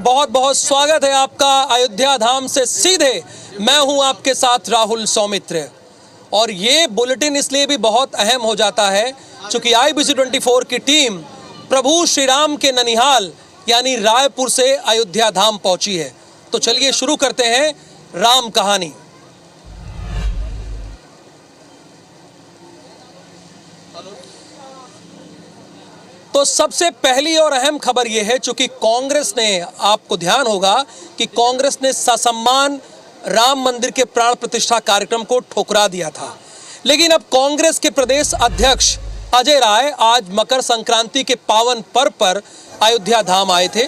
बहुत बहुत स्वागत है आपका अयोध्या धाम से सीधे। मैं हूं आपके साथ राहुल सौमित्र और ये बुलेटिन इसलिए भी बहुत अहम हो जाता है क्योंकि IBC 24 की टीम प्रभु श्री राम के ननिहाल यानी रायपुर से अयोध्या धाम पहुंची है। तो चलिए शुरू करते हैं राम कहानी। तो सबसे पहली और अहम खबर यह है चूंकि कांग्रेस ने, आपको ध्यान होगा कि कांग्रेस ने ससम्मान राम मंदिर के प्राण प्रतिष्ठा कार्यक्रम को ठुकरा दिया था, लेकिन अब कांग्रेस के प्रदेश अध्यक्ष अजय राय आज मकर संक्रांति के पावन पर्व पर अयोध्या धाम आए थे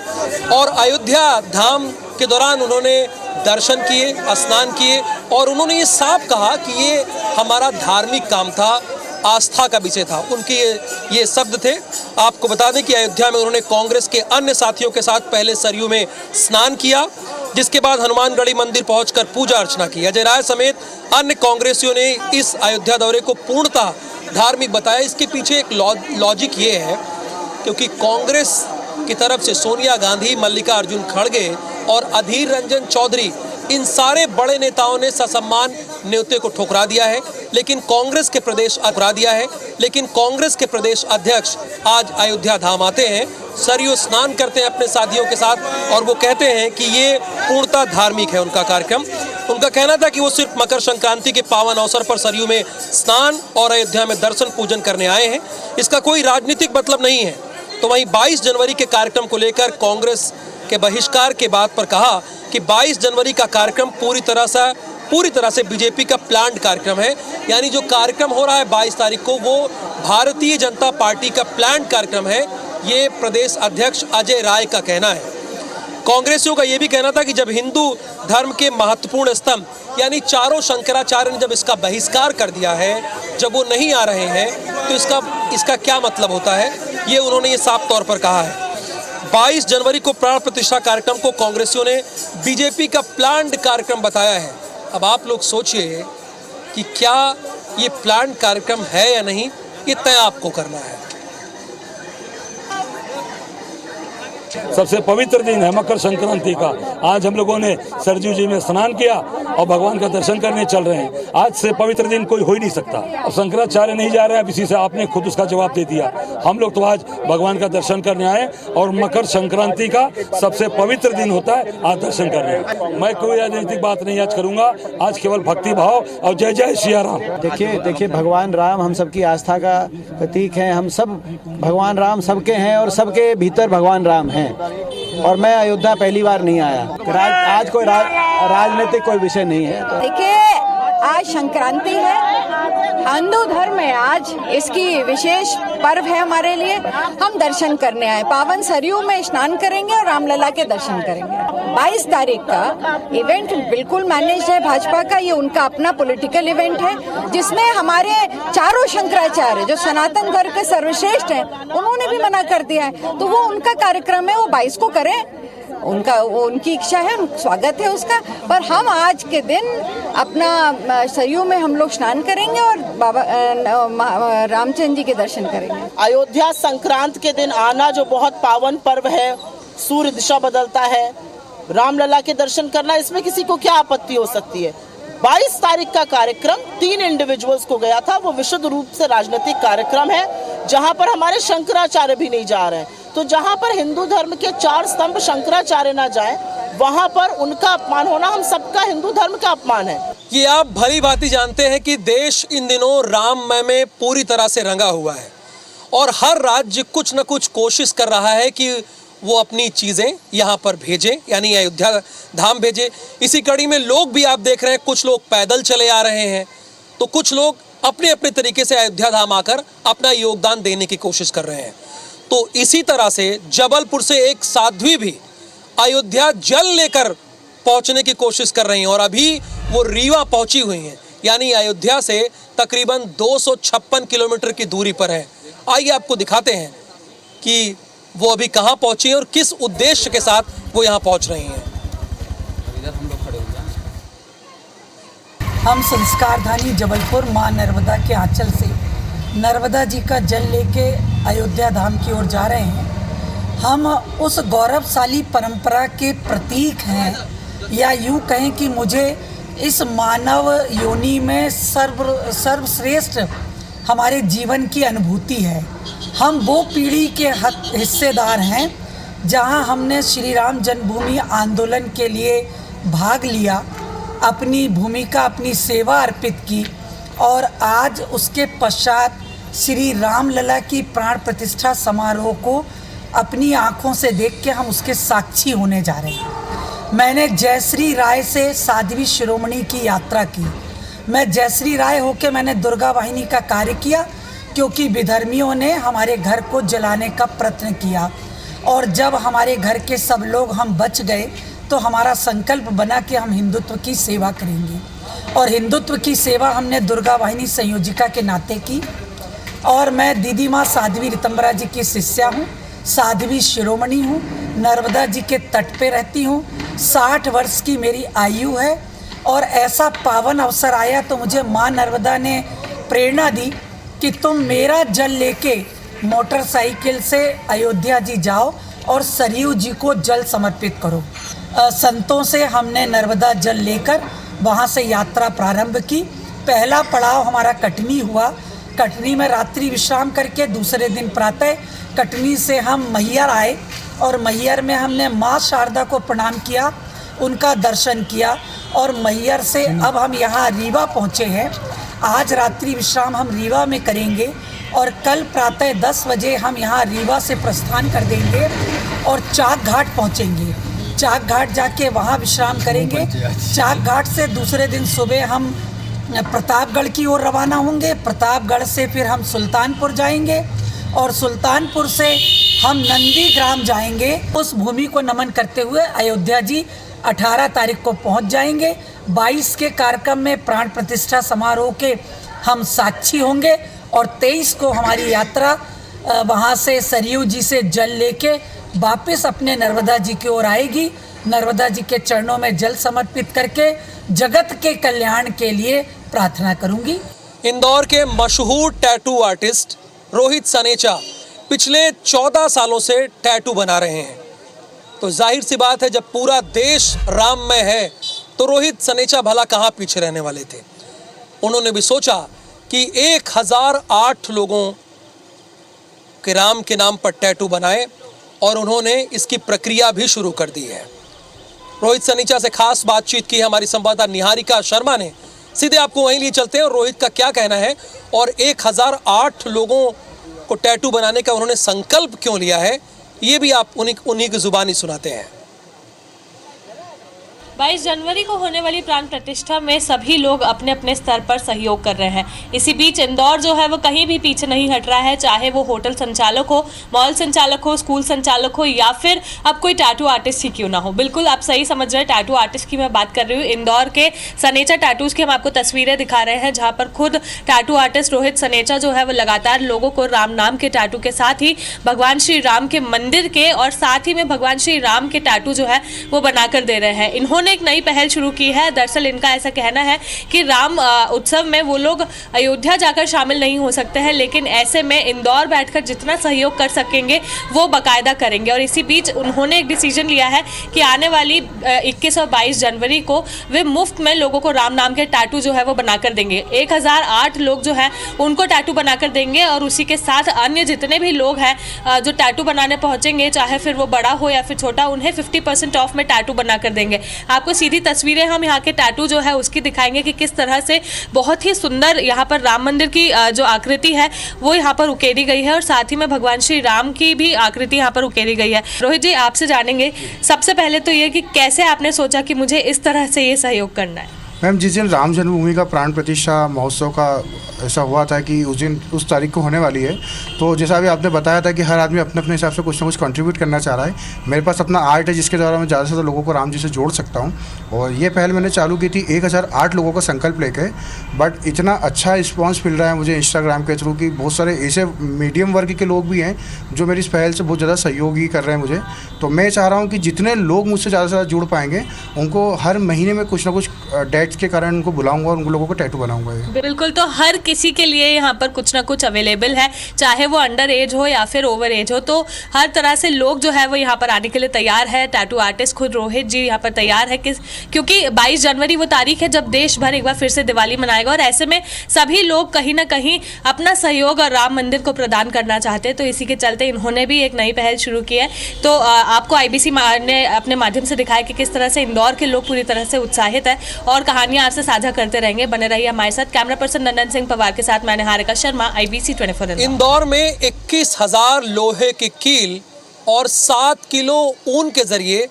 और अयोध्या धाम के दौरान उन्होंने दर्शन किए, स्नान किए और उन्होंने ये साफ कहा कि ये हमारा धार्मिक काम था, आस्था का विषय था। उनके ये शब्द थे। आपको बता दें कि अयोध्या में उन्होंने कांग्रेस के अन्य साथियों के साथ पहले सरयू में स्नान किया, जिसके बाद हनुमानगढ़ी मंदिर पहुंचकर पूजा अर्चना की। अजय राय समेत अन्य कांग्रेसियों ने इस अयोध्या दौरे को पूर्णतः धार्मिक बताया। इसके पीछे एक लॉजिक ये है क्योंकि कांग्रेस की तरफ से सोनिया गांधी, मल्लिकार्जुन खड़गे और अधीर रंजन चौधरी, इन सारे बड़े नेताओं ने ससम्मान न्योते को ठुकरा दिया है, लेकिन कांग्रेस के प्रदेश अध्यक्ष आज अयोध्या धाम आते हैं, सरयू स्नान करते हैं अपने साथियों के साथ और वो कहते हैं कि ये पूर्णतः धार्मिक है उनका कार्यक्रम। उनका कहना था कि वो सिर्फ मकर संक्रांति के पावन अवसर पर सरयू में स्नान और अयोध्या में दर्शन पूजन करने आए हैं, इसका कोई राजनीतिक मतलब नहीं है। तो वहीं 22 जनवरी के कार्यक्रम को लेकर कांग्रेस के बहिष्कार के बात पर कहा कि 22 जनवरी का कार्यक्रम पूरी तरह से बीजेपी का प्लान्ड कार्यक्रम है, यानी जो कार्यक्रम हो रहा है 22 तारीख को वो भारतीय जनता पार्टी का प्लान्ड कार्यक्रम है। ये प्रदेश अध्यक्ष अजय राय का कहना है। कांग्रेसियों का ये भी कहना था कि जब हिंदू धर्म के महत्वपूर्ण स्तंभ यानी चारों शंकराचार्य ने जब इसका बहिष्कार कर दिया है, जब वो नहीं आ रहे हैं, तो इसका क्या मतलब होता है, ये उन्होंने ये साफ तौर पर कहा है। 22 जनवरी को प्राण प्रतिष्ठा कार्यक्रम को कांग्रेसियों ने बीजेपी का प्लान्ड कार्यक्रम बताया है। अब आप लोग सोचिए कि क्या ये प्लान्ड कार्यक्रम है या नहीं, ये तय आपको करना है। सबसे पवित्र दिन है मकर संक्रांति का। आज हम लोगों ने सरयू जी में स्नान किया और भगवान का दर्शन करने चल रहे हैं। आज से पवित्र दिन कोई हो ही नहीं सकता। और शंकराचार्य नहीं जा रहे हैं, इसी से आपने खुद उसका जवाब दे दिया। हम लोग तो आज भगवान का दर्शन करने आए और मकर संक्रांति का सबसे पवित्र दिन होता है, आज दर्शन करने। मैं कोई राजनीतिक बात नहीं आज करूंगा, आज केवल भक्ति भाव और जय जय सिया राम। देखिए भगवान राम हम सबकी आस्था का प्रतीक है। हम सब भगवान राम सबके हैं और सबके भीतर भगवान राम हैं। और मैं अयोध्या पहली बार नहीं आया। आज कोई राजनीतिक कोई विषय नहीं है। तो देखिए, आज संक्रांति है, हिंदू धर्म है, आज इसकी विशेष पर्व है हमारे लिए। हम दर्शन करने आए, पावन सरयू में स्नान करेंगे और रामलला के दर्शन करेंगे। 22 तारीख का इवेंट बिल्कुल मैनेज्ड है भाजपा का। ये उनका अपना पॉलिटिकल इवेंट है जिसमें हमारे चारों शंकराचार्य जो सनातन धर्म के सर्वश्रेष्ठ हैं, उन्होंने भी मना कर दिया है। तो वो उनका कार्यक्रम है, वो 22 को करें, उनकी इच्छा है, स्वागत है उसका। पर हम आज के दिन अपना सरयू में हम लोग स्नान करेंगे और बाबा रामचंद्र जी के दर्शन करेंगे। अयोध्या संक्रांत के दिन आना जो बहुत पावन पर्व है, सूर्य दिशा बदलता है, रामलला के दर्शन करना, इसमें किसी को क्या आपत्ति हो सकती है। 22 तारीख का कार्यक्रम 3 इंडिविजुअल्स को गया था, वो विशुद्ध रूप से राजनीतिक कार्यक्रम है जहां पर हमारे शंकराचार्य भी नहीं जा रहे हैं। तो जहां पर हिंदू धर्म के 4 स्तंभ शंकराचार्य ना जाए, वहां पर उनका अपमान होना हम सबका हिंदू धर्म का अपमान है। ये आप भली भांति जानते हैं कि देश इन दिनों राममय में पूरी तरह से रंगा हुआ है और हर राज्य कुछ न कुछ कोशिश कर रहा है कि वो अपनी चीज़ें यहाँ पर भेजें, यानी अयोध्या धाम भेजे। इसी कड़ी में लोग भी आप देख रहे हैं, कुछ लोग पैदल चले आ रहे हैं तो कुछ लोग अपने अपने तरीके से अयोध्या धाम आकर अपना योगदान देने की कोशिश कर रहे हैं। तो इसी तरह से जबलपुर से एक साध्वी भी अयोध्या जल लेकर पहुंचने की कोशिश कर रही हैं और अभी वो रीवा पहुंची हुई हैं, यानी अयोध्या से तकरीबन 256 किलोमीटर की दूरी पर है। आइए आपको दिखाते हैं कि वो अभी कहाँ पहुंची हैं और किस उद्देश्य के साथ वो यहाँ पहुंच रही हैं। हम संस्कारधानी जबलपुर मां नर्मदा के आंचल से नर्मदा जी का जल लेके अयोध्या धाम की ओर जा रहे हैं। हम उस गौरवशाली परंपरा के प्रतीक हैं, या यूँ कहें कि मुझे इस मानव योनि में सर्वश्रेष्ठ हमारे जीवन की अनुभूति है। हम वो पीढ़ी के हिस्सेदार हैं जहां हमने श्री राम जन्मभूमि आंदोलन के लिए भाग लिया, अपनी भूमिका, अपनी सेवा अर्पित की, और आज उसके पश्चात श्री रामलला की प्राण प्रतिष्ठा समारोह को अपनी आँखों से देख के हम उसके साक्षी होने जा रहे हैं। मैंने जयश्री राय से साध्वी शिरोमणि की यात्रा की। मैं जयश्री राय होके मैंने दुर्गा वाहिनी का कार्य किया, क्योंकि विधर्मियों ने हमारे घर को जलाने का प्रयत्न किया, और जब हमारे घर के सब लोग हम बच गए तो हमारा संकल्प बना कि हम हिंदुत्व की सेवा करेंगे, और हिंदुत्व की सेवा हमने दुर्गा वाहिनी संयोजिका के नाते की। और मैं दीदी माँ साध्वी ऋतंबरा जी की शिष्या हूँ, साध्वी शिरोमणि हूँ, नर्मदा जी के तट पे रहती हूँ, 60 वर्ष की मेरी आयु है। और ऐसा पावन अवसर आया तो मुझे माँ नर्मदा ने प्रेरणा दी कि तुम मेरा जल लेके मोटरसाइकिल से अयोध्या जी जाओ और सरयू जी को जल समर्पित करो। संतों से हमने नर्मदा जल लेकर वहाँ से यात्रा प्रारंभ की। पहला पड़ाव हमारा कटनी हुआ। कटनी में रात्रि विश्राम करके दूसरे दिन प्रातः कटनी से हम मैहर आए, और मैहर में हमने माँ शारदा को प्रणाम किया, उनका दर्शन किया, और मैहर से अब हम यहाँ रीवा पहुँचे हैं। आज रात्रि विश्राम हम रीवा में करेंगे, और कल प्रातः 10 बजे हम यहाँ रीवा से प्रस्थान कर देंगे और चाक घाट पहुँचेंगे। चाक घाट जाके वहाँ विश्राम करेंगे। चाक घाट से दूसरे दिन सुबह हम प्रतापगढ़ की ओर रवाना होंगे। प्रतापगढ़ से फिर हम सुल्तानपुर जाएंगे, और सुल्तानपुर से हम नंदीग्राम जाएंगे। उस भूमि को नमन करते हुए अयोध्या जी 18 तारीख को पहुंच जाएंगे। 22 के कार्यक्रम में प्राण प्रतिष्ठा समारोह के हम साक्षी होंगे, और 23 को हमारी यात्रा वहां से सरयू जी से जल लेके वापस अपने नर्मदा जी की ओर आएगी। नर्मदा जी के चरणों में जल समर्पित करके जगत के कल्याण के लिए प्रार्थना करूंगी। इंदौर के मशहूर टैटू आर्टिस्ट रोहित सनेचा पिछले 14 सालों से टैटू बना रहे हैं। तो जाहिर सी बात है, जब पूरा देश राममय है तो रोहित सनेचा भला कहाँ पीछे रहने वाले थे। उन्होंने भी सोचा कि 1008 लोगों के राम के नाम पर टैटू बनाए, और उन्होंने इसकी प्रक्रिया भी शुरू कर दी है। रोहित सनेचा से खास बातचीत की हमारी संवाददाता निहारिका शर्मा ने। सीधे आपको वहीं लिए चलते हैं और रोहित का क्या कहना है, और 1008 लोगों को टैटू बनाने का उन्होंने संकल्प क्यों लिया है, ये भी आप उन्हीं की जुबानी सुनाते हैं। 22 जनवरी को होने वाली प्राण प्रतिष्ठा में सभी लोग अपने अपने स्तर पर सहयोग कर रहे हैं। इसी बीच इंदौर जो है वो कहीं भी पीछे नहीं हट रहा है, चाहे वो होटल संचालक हो, मॉल संचालक हो, स्कूल संचालक हो, या फिर अब कोई टैटू आर्टिस्ट ही क्यों ना हो। बिल्कुल आप सही समझ रहे हैं, टैटू आर्टिस्ट की मैं बात कर रही हूँ। इंदौर के सनेचा टैटूज की हम आपको तस्वीरें दिखा रहे हैं, जहाँ पर खुद टैटू आर्टिस्ट रोहित सनेचा जो है वो लगातार लोगों को राम नाम के टैटू के साथ ही भगवान श्री राम के मंदिर के, और साथ ही में भगवान श्री राम के टैटू जो है वो बनाकर दे रहे हैं। इन्होंने एक नई पहल शुरू की है। दरअसल इनका ऐसा कहना है कि राम उत्सव में वो लोग अयोध्या जाकर शामिल नहीं हो सकते हैं, लेकिन ऐसे में इंदौर बैठकर जितना सहयोग कर सकेंगे वो बाकायदा करेंगे। और इसी बीच उन्होंने एक डिसीजन लिया है कि आने वाली 21 और 22 जनवरी को वे मुफ्त में लोगों को राम नाम के टैटू जो है वो बनाकर देंगे। 1008 लोग जो हैं उनको टैटू बनाकर देंगे, और उसी के साथ अन्य जितने भी लोग हैं जो टैटू बनाने पहुंचेंगे, चाहे फिर वो बड़ा हो या फिर छोटा, उन्हें 50% ऑफ में टैटू बनाकर देंगे। आपको सीधी तस्वीरें हम यहाँ के टैटू जो है उसकी दिखाएंगे कि किस तरह से बहुत ही सुंदर यहाँ पर राम मंदिर की जो आकृति है वो यहाँ पर उकेरी गई है, और साथ ही में भगवान श्री राम की भी आकृति यहाँ पर उकेरी गई है। रोहित जी, आपसे जानेंगे सबसे पहले तो ये कि कैसे आपने सोचा कि मुझे इस तरह से ये सहयोग करना है। मैम, जिस दिन राम जन्मभूमि का प्राण प्रतिष्ठा महोत्सव का ऐसा हुआ था कि उस दिन उस तारीख को होने वाली है, तो जैसा अभी आपने बताया था कि हर आदमी अपने अपने हिसाब से कुछ ना कुछ कंट्रीब्यूट करना चाह रहा है। मेरे पास अपना आर्ट है जिसके द्वारा मैं ज़्यादा से ज़्यादा लोगों को राम जी से जोड़ सकता हूँ, और ये पहल मैंने चालू की थी 1008 लोगों का संकल्प लेके। बट इतना अच्छा रिस्पॉन्स मिल रहा है मुझे इंस्टाग्राम के थ्रू कि बहुत सारे ऐसे मीडियम वर्ग के लोग भी हैं जो मेरी इस पहल से बहुत ज़्यादा सहयोग ही कर रहे हैं मुझे। तो मैं चाह रहा हूँ कि जितने लोग मुझसे ज़्यादा से ज़्यादा जुड़ पाएंगे उनको हर महीने में कुछ ना कुछ डेट डेट्स के कारण उनको बुलाऊंगा और उन लोगों को टैटू बनाऊंगा। बिल्कुल, तो हर किसी के लिए यहाँ पर कुछ ना कुछ अवेलेबल है, चाहे वो अंडर एज हो या फिर ओवर एज हो, तो हर तरह से लोग जो है वो यहाँ पर आने के लिए तैयार है। टैटू आर्टिस्ट खुद रोहित जी यहाँ पर तैयार है क्योंकि 22 जनवरी वो तारीख है जब देश भर एक बार फिर से दिवाली मनाएगा, और ऐसे में सभी लोग कहीं ना कहीं अपना सहयोग और राम मंदिर को प्रदान करना चाहते हैं। तो इसी के चलते इन्होंने भी एक नई पहल शुरू की है। तो आपको IBC ने अपने माध्यम से दिखाया कि किस तरह से इंदौर के लोग पूरी तरह से उत्साहित है और कहानियां आपसे साझा करते रहेंगे। बने रहिए हमारे साथ। कैमरा पर्सन नंदन सिंह पवार के साथ मैं निहारिका शर्मा, IBC 24। इंदौर में 21,000 लोहे की कील और 7 किलो ऊन के जरिए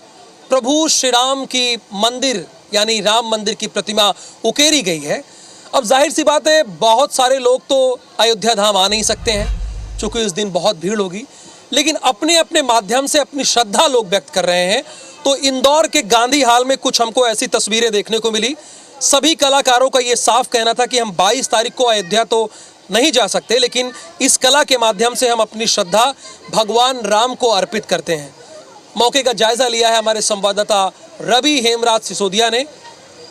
प्रभु श्री राम की मंदिर यानी राम मंदिर की प्रतिमा उकेरी गई है। अब जाहिर सी बात है, बहुत सारे लोग तो अयोध्या धाम आ नहीं सकते हैं क्योंकि इस दिन बहुत भीड़ होगी, लेकिन अपने अपने माध्यम से अपनी श्रद्धा लोग व्यक्त कर रहे हैं। तो इंदौर के गांधी हाल में कुछ हमको ऐसी तस्वीरें देखने को मिली। सभी कलाकारों का ये साफ कहना था कि हम 22 तारीख को अयोध्या तो नहीं जा सकते, लेकिन इस कला के माध्यम से हम अपनी श्रद्धा भगवान राम को अर्पित करते हैं। मौके का जायजा लिया है हमारे संवाददाता रवि हेमराज सिसोदिया ने।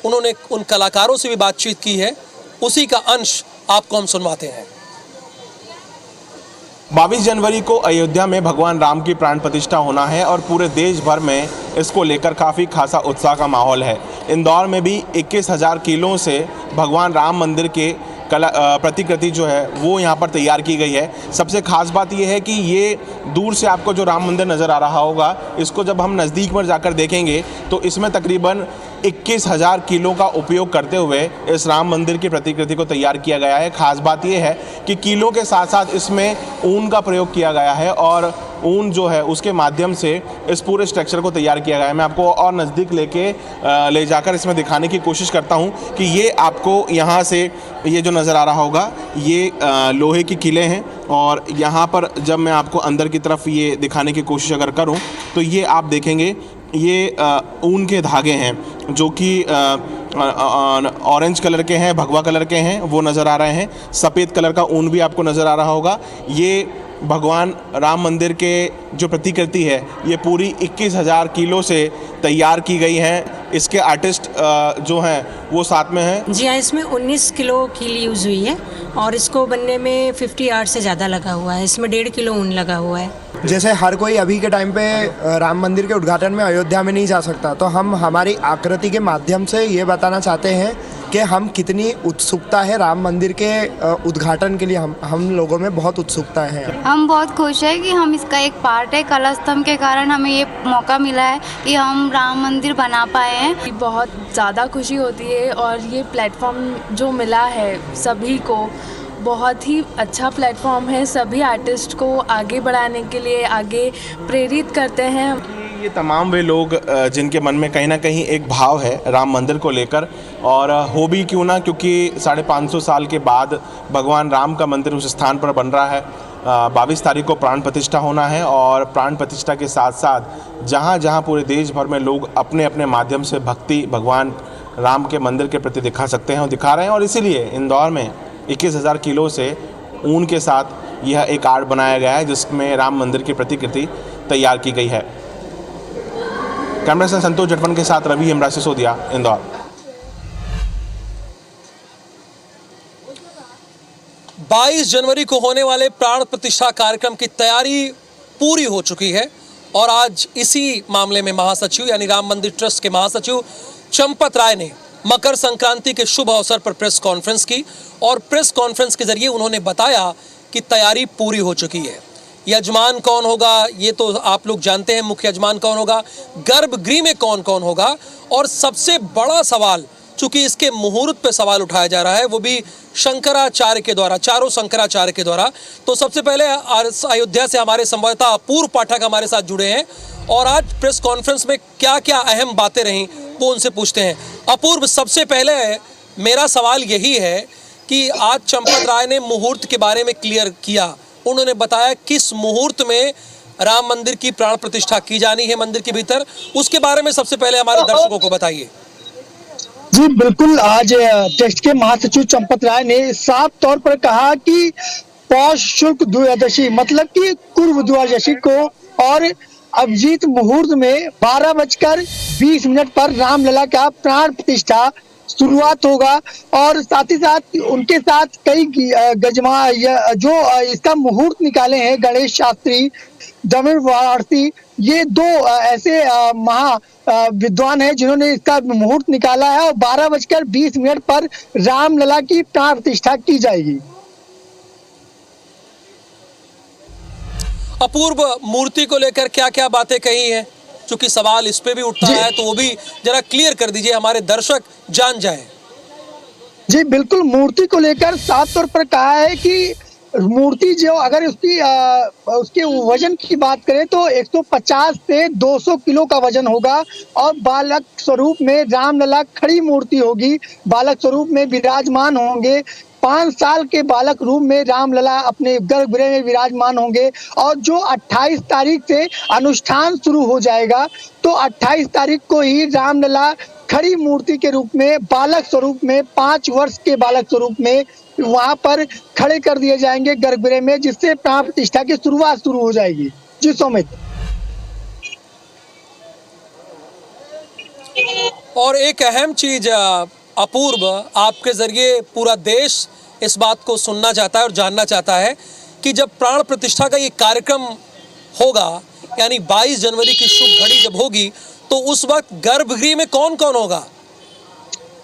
उन्होंने उन कलाकारों से भी बातचीत की है, उसी का अंश आपको हम सुनवाते हैं। 22 जनवरी को अयोध्या में भगवान राम की प्राण प्रतिष्ठा होना है और पूरे देश भर में इसको लेकर काफ़ी खासा उत्साह का माहौल है। इंदौर में भी 21,000 किलो से भगवान राम मंदिर के प्रतिकृति जो है वो यहाँ पर तैयार की गई है। सबसे खास बात ये है कि ये दूर से आपको जो राम मंदिर नज़र आ रहा होगा, इसको जब हम नज़दीक में जाकर देखेंगे तो इसमें तकरीबन 21,000 किलो का उपयोग करते हुए इस राम मंदिर की प्रतिकृति को तैयार किया गया है। खास बात यह है कि किलो के साथ साथ इसमें ऊन का प्रयोग किया गया है और ऊन जो है उसके माध्यम से इस पूरे स्ट्रक्चर को तैयार किया गया है। मैं आपको और नज़दीक ले जाकर इसमें दिखाने की कोशिश करता हूं कि ये आपको यहाँ से ये जो नज़र आ रहा होगा ये लोहे की किले हैं, और यहाँ पर जब मैं आपको अंदर की तरफ ये दिखाने की कोशिश अगर करूँ तो ये आप देखेंगे ये ऊन के धागे हैं जो कि ऑरेंज कलर के हैं, भगवा कलर के हैं, वो नज़र आ रहे हैं। सफ़ेद कलर का ऊन भी आपको नज़र आ रहा होगा। ये भगवान राम मंदिर के जो प्रतिकृति है ये पूरी 21,000 किलो से तैयार की गई है। इसके आर्टिस्ट जो हैं वो साथ में हैं। जी हाँ, इसमें 19 किलो कील यूज़ हुई है और इसको बनने में 50 आवर्स से ज़्यादा लगा हुआ है। इसमें 1.5 किलो ऊन लगा हुआ है। जैसे हर कोई अभी के टाइम पे राम मंदिर के उद्घाटन में अयोध्या में नहीं जा सकता, तो हम हमारी आकृति के माध्यम से ये बताना चाहते हैं कि हम कितनी उत्सुकता है राम मंदिर के उद्घाटन के लिए। हम लोगों में बहुत उत्सुकता है। हम बहुत खुश है कि हम इसका एक पार्ट है। कला स्तंभ के कारण हमें ये मौका मिला है कि हम राम मंदिर बना पाए हैं। बहुत ज़्यादा खुशी होती है और ये प्लेटफॉर्म जो मिला है सभी को बहुत ही अच्छा प्लेटफॉर्म है। सभी आर्टिस्ट को आगे बढ़ाने के लिए आगे प्रेरित करते हैं। ये तमाम वे लोग जिनके मन में कहीं ना कहीं एक भाव है राम मंदिर को लेकर, और हो भी क्यों ना, क्योंकि 550 साल के बाद भगवान राम का मंदिर उस स्थान पर बन रहा है। 22 तारीख को प्राण प्रतिष्ठा होना है और प्राण प्रतिष्ठा के साथ साथ जहाँ जहाँ पूरे देश भर में लोग अपने अपने माध्यम से भक्ति भगवान राम के मंदिर के प्रति दिखा सकते हैं और दिखा रहे हैं। और इसीलिए इंदौर में 21,000 किलो से ऊन के साथ यह एक आर्ट बनाया गया है जिसमें राम मंदिर की प्रतिकृति तैयार की गई है। कैमरा पर्सन संतोष जटवन के साथ रवि हेमराज सिसोदिया, इंदौर। 22 जनवरी को होने वाले प्राण प्रतिष्ठा कार्यक्रम की तैयारी पूरी हो चुकी है और आज इसी मामले में महासचिव यानी राम मंदिर ट्रस्ट के महासचिव चंपत राय ने मकर संक्रांति के शुभ अवसर पर प्रेस कॉन्फ्रेंस की और प्रेस कॉन्फ्रेंस के जरिए उन्होंने बताया कि तैयारी पूरी हो चुकी है। यजमान कौन होगा ये तो आप लोग जानते हैं, मुख्य यजमान कौन होगा, गर्भगृह में कौन कौन होगा, और सबसे बड़ा सवाल चूंकि इसके मुहूर्त पे सवाल उठाया जा रहा है वो भी शंकराचार्य के द्वारा, चारों शंकराचार्य के द्वारा। तो सबसे पहले अयोध्या से हमारे संवाददाता अपूर्व पाठक हमारे साथ जुड़े हैं और आज प्रेस कॉन्फ्रेंस में क्या क्या अहम बातें रहीं वो उनसे पूछते हैं। अपूर्व, सबसे पहले मेरा सवाल यही है कि आज चंपत राय ने मुहूर्त के बारे में क्लियर किया, उन्होंने बताया किस मुहूर्त में राम मंदिर की प्राण प्रतिष्ठा की जानी है मंदिर के भीतर, उसके बारे में सबसे पहले हमारे दर्शकों को बताइए। जी बिल्कुल, आज ट्रस्ट के महासचिव चंपत राय ने साफ तौर पर कहा कि पौष शुक्ल द्वादशी मतलब कि पूर्व द्वादशी को और अभिजीत मुहूर्त में 12:20 पर रामलला का प्राण प्रतिष्ठा शुरुआत होगा। और साथ ही साथ उनके साथ कई गजमा जो इसका मुहूर्त निकाले हैं गणेश शास्त्री, जमीर वाराणसी, ये दो ऐसे महा विद्वान हैं जिन्होंने इसका मुहूर्त निकाला है। और 12:20 पर रामलला की प्राण प्रतिष्ठा की जाएगी। अपूर्व, मूर्ति को लेकर क्या क्या बातें कही हैं, क्योंकि सवाल इस पे भी उठता है, तो वो भी जरा क्लियर कर दीजिए, हमारे दर्शक जान जाएं। जी बिल्कुल, मूर्ति को लेकर साफ तौर पर कहा है कि मूर्ति जो अगर उसके वजन की बात करें तो 150 से 200 किलो का वजन होगा। और बालक स्वरूप में रामलला खड़ी मूर्ति होगी, बालक स्वरूप में विराजमान होंगे। 5 साल के बालक रूप में रामलला अपने गर्भगृह में विराजमान होंगे। और जो 28 तारीख से अनुष्ठान शुरू हो जाएगा, तो 28 तारीख को ही रामलला खड़ी मूर्ति के रूप में बालक स्वरूप में 5 वर्ष के बालक स्वरूप में वहां पर खड़े कर दिए जाएंगे गर्भगृह में, जिससे प्राण प्रतिष्ठा की शुरुआत शुरू हो जाएगी। जी सुमित। और एक अहम चीज अपूर्व, आपके जरिए पूरा देश इस बात को सुनना चाहता है और जानना चाहता है कि जब प्राण प्रतिष्ठा का ये कार्यक्रम होगा, यानी 22 जनवरी की शुभ घड़ी जब होगी, तो उस वक्त गर्भगृह में कौन कौन होगा?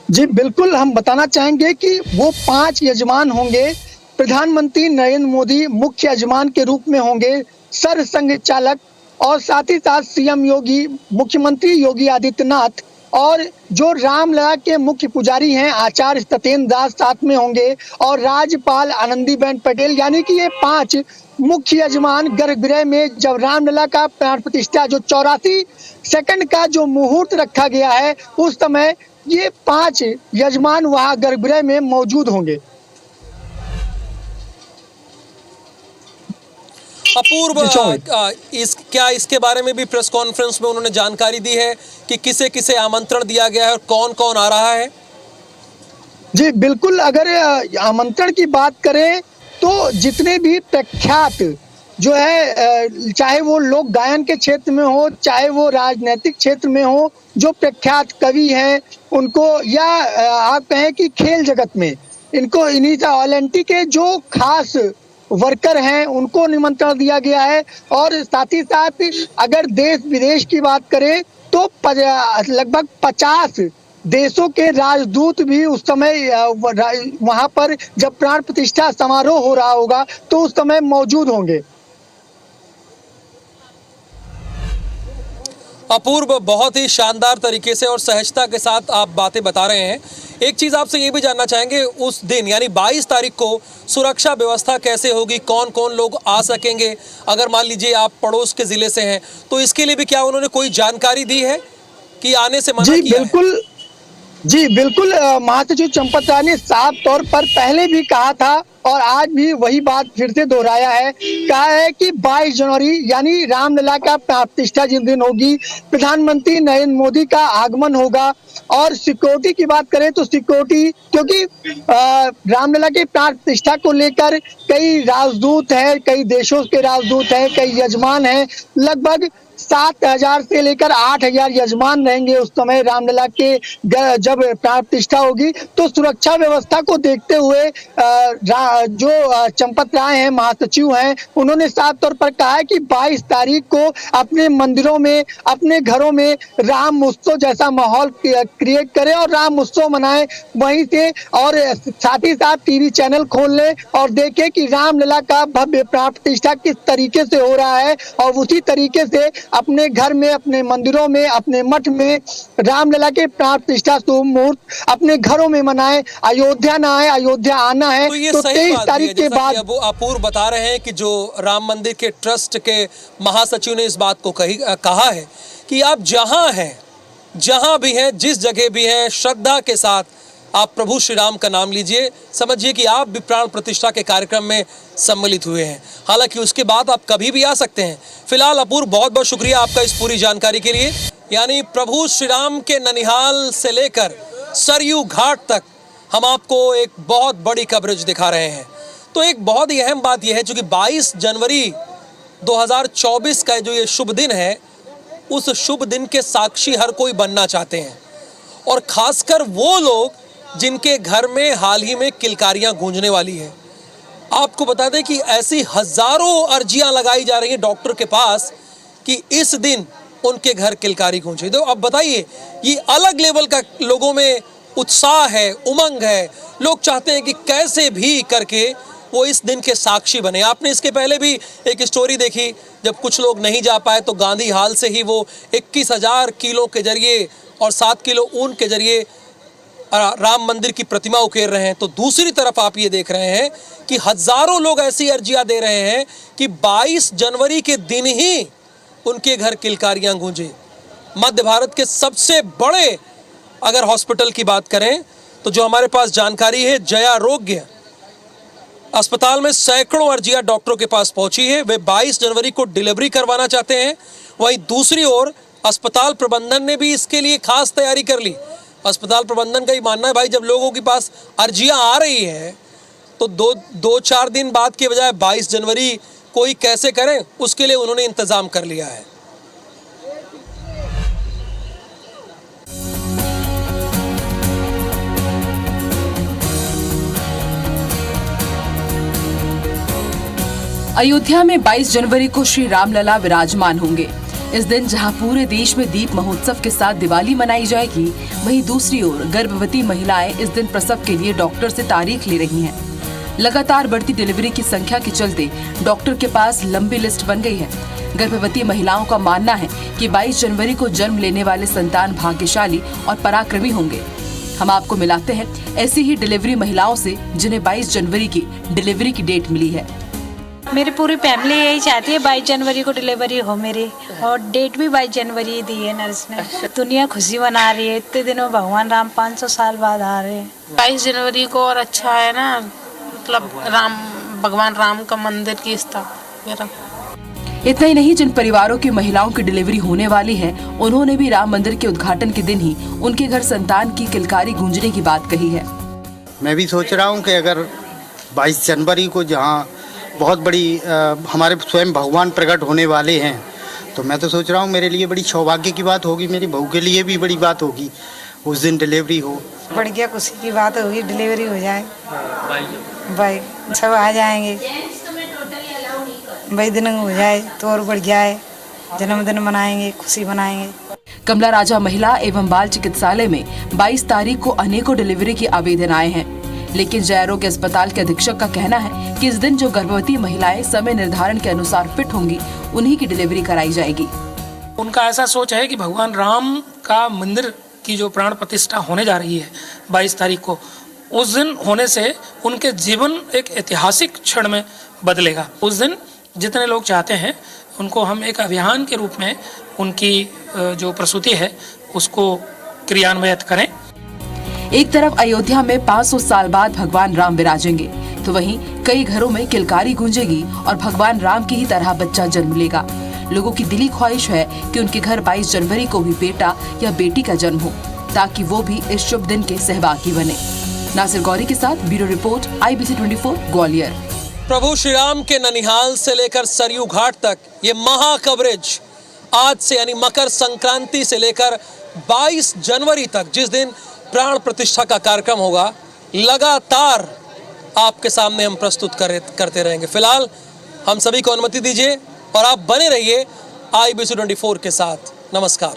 जी बिल्कुल, हम बताना चाहेंगे कि वो 5 यजमान होंगे। प्रधानमंत्री नरेंद्र मोदी मुख्य यजमान के रूप में होंगे, सरसंघ चालक, और साथ ही साथ सीएम योगी, मुख्यमंत्री योगी आदित्यनाथ, और जो रामलला के मुख्य पुजारी हैं आचार्य सत्येंद्र दास साथ में होंगे, और राज्यपाल आनंदीबेन पटेल। यानी कि ये 5 मुख्य यजमान गर्भगृह में जब रामलला का प्राण प्रतिष्ठा जो 84 सेकंड का जो मुहूर्त रखा गया है, उस समय ये 5 यजमान वहां गर्भगृह में मौजूद होंगे। अपूर्व, क्या इसके बारे में भी प्रेस कॉन्फ्रेंस में उन्होंने जानकारी दी है कि किसे किसे आमंत्रण दिया गया है और कौन कौन आ रहा है? जी बिल्कुल, अगर आमंत्रण की बात करें तो जितने भी प्रख्यात जो है, चाहे वो लोक गायन के क्षेत्र में हो, चाहे वो राजनीतिक क्षेत्र में हो, जो प्रख्यात कवि हैं उनको, या आप कहें कि खेल जगत में इनको, इन्हीं ऑलिम्पिक के जो खास वर्कर हैं उनको निमंत्रण दिया गया है। और साथ ही साथ अगर देश विदेश की बात करें तो लगभग 50 देशों के राजदूत भी उस समय वहां पर जब प्राण प्रतिष्ठा समारोह हो रहा होगा तो उस समय मौजूद होंगे। अपूर्व, बहुत ही शानदार तरीके से और सहजता के साथ आप बातें बता रहे हैं। एक चीज़ आपसे ये भी जानना चाहेंगे, उस दिन यानी 22 तारीख को सुरक्षा व्यवस्था कैसे होगी, कौन कौन लोग आ सकेंगे? अगर मान लीजिए आप पड़ोस के ज़िले से हैं तो इसके लिए भी क्या उन्होंने कोई जानकारी दी है कि आने से मना किया है? जी बिल्कुल, महासचिव चंपत राय ने साफ तौर पर पहले भी कहा था और आज भी वही बात फिर से दोहराया है। कहा है कि 22 जनवरी यानी रामलला का प्राण प्रतिष्ठा जिस दिन होगी, प्रधानमंत्री नरेंद्र मोदी का आगमन होगा। और सिक्योरिटी की बात करें तो सिक्योरिटी, क्योंकि रामलला के प्राण प्रतिष्ठा को लेकर कई राजदूत हैं, कई देशों के राजदूत हैं, कई यजमान हैं, लगभग 7,000 से लेकर 8,000 यजमान रहेंगे उस समय रामलला के जब प्राण प्रतिष्ठा होगी। तो सुरक्षा व्यवस्था को देखते हुए जो चंपत राय हैं, महासचिव हैं, उन्होंने साफ तौर पर कहा है कि 22 तारीख को अपने मंदिरों में, अपने घरों में राम उत्सव जैसा माहौल क्रिएट करें और राम उत्सव मनाएं वहीं से, और साथ ही साथ टीवी चैनल खोल लें और देखें कि रामलला का भव्य प्राण प्रतिष्ठा किस तरीके से हो रहा है। और उसी तरीके से अपने घर में, अपने मंदिरों में, अपने मठ में रामलला के प्राण प्रतिष्ठा शुभ मुहूर्त अपने घरों में मनाएं। अयोध्या ना आए, अयोध्या आना है। तो 23 तारीख के बाद अपूर्व बता रहे हैं कि जो राम मंदिर के ट्रस्ट के महासचिव ने इस बात को कहा है कि आप जहां हैं, जहां भी हैं, जिस जगह भी हैं, श्रद्धा के साथ आप प्रभु श्री राम का नाम लीजिए, समझिए कि आप भी प्राण प्रतिष्ठा के कार्यक्रम में सम्मिलित हुए हैं। हालांकि उसके बाद आप कभी भी आ सकते हैं। फिलहाल अपूर्व, बहुत बहुत शुक्रिया आपका इस पूरी जानकारी के लिए। यानी प्रभु श्री राम के ननिहाल से लेकर सरयू घाट तक हम आपको एक बहुत बड़ी कवरेज दिखा रहे हैं। तो एक बहुत ही अहम बात यह है, चूंकि 22 जनवरी 2024 का जो ये शुभ दिन है, उस शुभ दिन के साक्षी हर कोई बनना चाहते हैं। और खासकर वो लोग जिनके घर में हाल ही में किलकारियां गूंजने वाली है। आपको बता दें कि ऐसी हजारों अर्जियां लगाई जा रही हैं डॉक्टर के पास कि इस दिन उनके घर किलकारी गूंजे। तो अब बताइए, ये अलग लेवल का लोगों में उत्साह है, उमंग है। लोग चाहते हैं कि कैसे भी करके वो इस दिन के साक्षी बने। आपने इसके पहले भी एक स्टोरी देखी, जब कुछ लोग नहीं जा पाए तो गांधी हाल से ही वो 21,000 किलो के जरिए और 7 किलो ऊन के जरिए राम मंदिर की प्रतिमा उकेर रहे हैं। तो दूसरी तरफ आप ये देख रहे हैं कि हजारों लोग ऐसी अर्जियां दे रहे हैं कि 22 जनवरी के दिन ही उनके घर किलकारियां गूंजे। मध्य भारत के सबसे बड़े अगर हॉस्पिटल की बात करें तो जो हमारे पास जानकारी है, जया आरोग्य अस्पताल में सैकड़ों अर्जियां डॉक्टरों के पास पहुंची है। वे 22 जनवरी को डिलीवरी करवाना चाहते हैं। वहीं दूसरी ओर अस्पताल प्रबंधन ने भी इसके लिए खास तैयारी कर ली। अस्पताल प्रबंधन का ही मानना है, भाई जब लोगों के पास अर्जियां आ रही है तो दो चार दिन बाद के बजाय 22 जनवरी कोई कैसे करें, उसके लिए उन्होंने इंतजाम कर लिया है। अयोध्या में 22 जनवरी को श्री रामलला विराजमान होंगे। इस दिन जहां पूरे देश में दीप महोत्सव के साथ दिवाली मनाई जाएगी, वहीं दूसरी ओर गर्भवती महिलाएं इस दिन प्रसव के लिए डॉक्टर से तारीख ले रही हैं। लगातार बढ़ती डिलीवरी की संख्या के चलते डॉक्टर के पास लंबी लिस्ट बन गई है। गर्भवती महिलाओं का मानना है कि 22 जनवरी को जन्म लेने वाले संतान भाग्यशाली और पराक्रमी होंगे। हम आपको मिलाते हैं ऐसी ही डिलीवरी महिलाओं से जिन्हें 22 जनवरी की डिलीवरी की डेट मिली है। मेरी पूरी फैमिली यही चाहती है 22 जनवरी को डिलीवरी हो मेरी, और डेट भी 22 जनवरी दी है नर्स ने। दुनिया खुशी मना रही है, इतने दिनों भगवान राम 500 साल बाद आ रहे हैं। 22 जनवरी को और अच्छा है ना, मतलब भगवान राम का मंदिर की स्थापना। इतना ही नहीं, जिन परिवारों की महिलाओं की डिलीवरी होने वाली है, उन्होंने भी राम मंदिर के उद्घाटन के दिन ही उनके घर संतान की किलकारी गूंजने की बात कही है। मैं भी सोच रहा हूँ कि अगर 22 जनवरी को जहाँ बहुत बड़ी हमारे स्वयं भगवान प्रकट होने वाले हैं, तो मैं तो सोच रहा हूँ मेरे लिए बड़ी सौभाग्य की बात होगी, मेरी बहू के लिए भी बड़ी बात होगी, उस दिन डिलीवरी हो। बढ़िया खुशी की बात होगी, डिलीवरी हो जाए, भाई सब आ जाएंगे, भाई दिन हो जाए तो और बढ़िया है, जन्मदिन मनाएंगे, खुशी मनाएंगे। कमला राजा महिला एवं बाल चिकित्सालय में 22 तारीख को अनेकों डिलीवरी के आवेदन आए हैं, लेकिन जय आरोग्य अस्पताल के अधीक्षक का कहना है कि इस दिन जो गर्भवती महिलाएं समय निर्धारण के अनुसार फिट होंगी, उन्हीं की डिलीवरी कराई जाएगी। उनका ऐसा सोच है कि भगवान राम का मंदिर की जो प्राण प्रतिष्ठा होने जा रही है 22 तारीख को, उस दिन होने से उनके जीवन एक ऐतिहासिक क्षण में बदलेगा। उस दिन जितने लोग चाहते हैं उनको हम एक अभियान के रूप में उनकी जो प्रसूति है उसको क्रियान्वित करें। एक तरफ अयोध्या में 500 साल बाद भगवान राम विराजेंगे, तो वहीं कई घरों में किलकारी गूंजेगी और भगवान राम की ही तरह बच्चा जन्म लेगा। लोगों की दिली ख्वाहिश है कि उनके घर 22 जनवरी को भी बेटा या बेटी का जन्म हो, ताकि वो भी इस शुभ दिन के सहभागी बने। नासिर गौरी के साथ ब्यूरो रिपोर्ट, IBC 24 ग्वालियर। प्रभु श्री राम के ननिहाल से लेकर सरयू घाट तक ये महा कवरेज आज से यानी मकर संक्रांति से लेकर 22 जनवरी तक, जिस दिन प्राण प्रतिष्ठा का कार्यक्रम होगा, लगातार आपके सामने हम प्रस्तुत करते रहेंगे। फिलहाल हम सभी को अनुमति दीजिए और आप बने रहिए IBC 24 के साथ। नमस्कार।